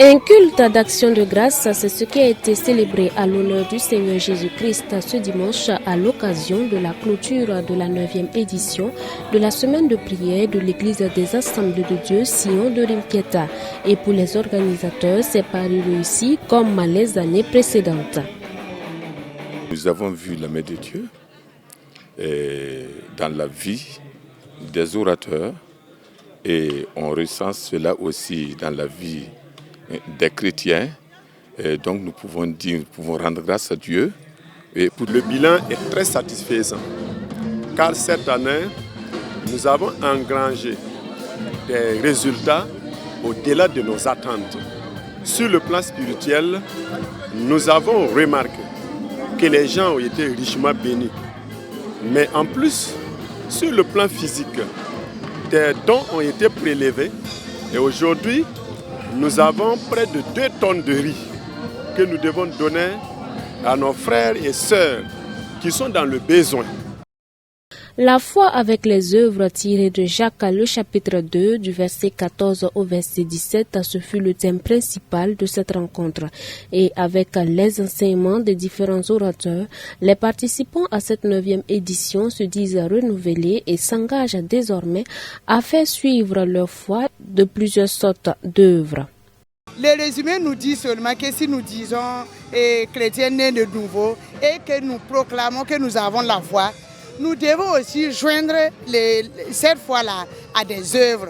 Un culte d'action de grâce, c'est ce qui a été célébré à l'honneur du Seigneur Jésus-Christ ce dimanche à l'occasion de la clôture de la 9e édition de la semaine de prière de l'Église des Assemblées de Dieu Sion de Rimketa. Et pour les organisateurs, c'est pas réussi comme les années précédentes. Nous avons vu la main de Dieu dans la vie des orateurs et on ressent cela aussi dans la vie des chrétiens. Et donc nous pouvons rendre grâce à Dieu. Et le bilan est très satisfaisant car cette année, nous avons engrangé des résultats au-delà de nos attentes. Sur le plan spirituel, nous avons remarqué que les gens ont été richement bénis. Mais en plus, sur le plan physique, des dons ont été prélevés et aujourd'hui, nous avons près de 2 tonnes de riz que nous devons donner à nos frères et sœurs qui sont dans le besoin. La foi avec les œuvres tirées de Jacques, le chapitre 2, du verset 14 au verset 17, ce fut le thème principal de cette rencontre. Et avec les enseignements des différents orateurs, les participants à cette 9e édition se disent renouvelés et s'engagent désormais à faire suivre leur foi de plusieurs sortes d'œuvres. Le résumé nous dit seulement que si nous disons chrétiens nés de nouveau et que nous proclamons que nous avons la foi, nous devons aussi joindre cette foi-là à des œuvres.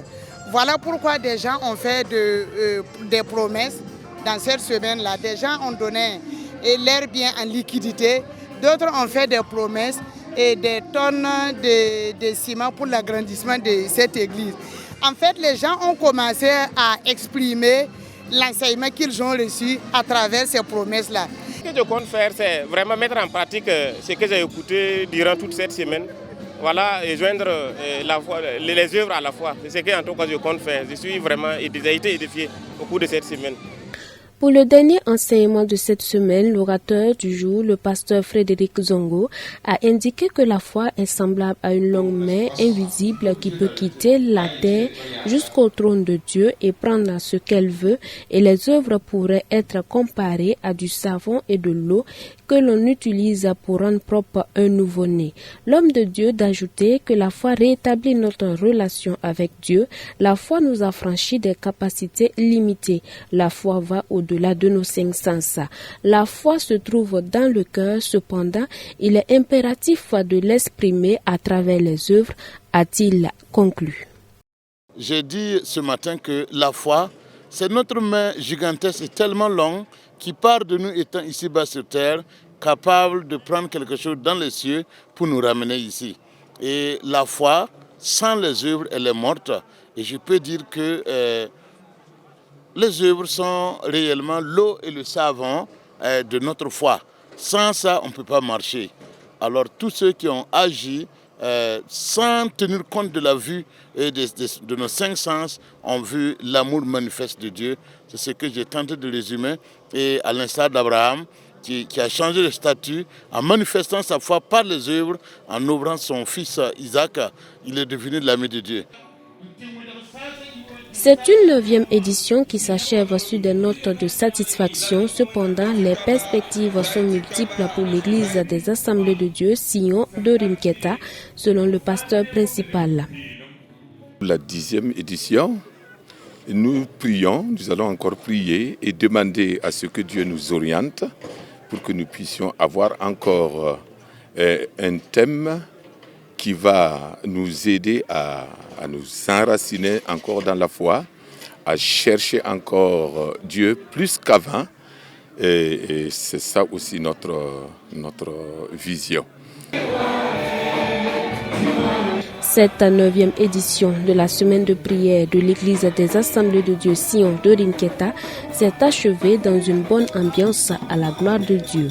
Voilà pourquoi des gens ont fait des promesses dans cette semaine-là. Des gens ont donné leurs biens en liquidité, d'autres ont fait des promesses et des tonnes de ciment pour l'agrandissement de cette église. En fait, les gens ont commencé à exprimer l'enseignement qu'ils ont reçu à travers ces promesses-là. Ce que je compte faire, c'est vraiment mettre en pratique ce que j'ai écouté durant toute cette semaine. Voilà, et joindre les œuvres à la fois. C'est ce que en tout cas je compte faire. Je suis vraiment j'ai été édifié au cours de cette semaine. Pour le dernier enseignement de cette semaine, l'orateur du jour, le pasteur Frédéric Zongo, a indiqué que la foi est semblable à une longue main invisible qui peut quitter la terre jusqu'au trône de Dieu et prendre ce qu'elle veut, et les œuvres pourraient être comparées à du savon et de l'eau que l'on utilise pour rendre propre un nouveau-né. L'homme de Dieu d'ajouter que la foi rétablit notre relation avec Dieu. La foi nous affranchit des capacités limitées. La foi va au-delà de nos 5 sens. La foi se trouve dans le cœur, cependant, il est impératif de l'exprimer à travers les œuvres, a-t-il conclu. J'ai dit ce matin que la foi, c'est notre main gigantesque et tellement longue qui part de nous étant ici-bas sur terre, capable de prendre quelque chose dans les cieux pour nous ramener ici. Et la foi, sans les œuvres, elle est morte. Et je peux dire que les œuvres sont réellement l'eau et le savon de notre foi. Sans ça, on ne peut pas marcher. Alors tous ceux qui ont agi sans tenir compte de la vue et de nos 5 sens, ont vu l'amour manifeste de Dieu. C'est ce que j'ai tenté de résumer. Et à l'instar d'Abraham, qui a changé de statut, en manifestant sa foi par les œuvres, en ouvrant son fils Isaac, il est devenu l'ami de Dieu. C'est une 9e édition qui s'achève sur des notes de satisfaction. Cependant, les perspectives sont multiples pour l'Église des Assemblées de Dieu Sion de Rimketa, selon le pasteur principal. La 10e édition, nous allons encore prier et demander à ce que Dieu nous oriente pour que nous puissions avoir encore un thème qui va nous aider à nous enraciner encore dans la foi, à chercher encore Dieu plus qu'avant. Et c'est ça aussi notre vision. Cette 9e édition de la semaine de prière de l'Église des Assemblées de Dieu Sion de Rimketa s'est achevée dans une bonne ambiance à la gloire de Dieu.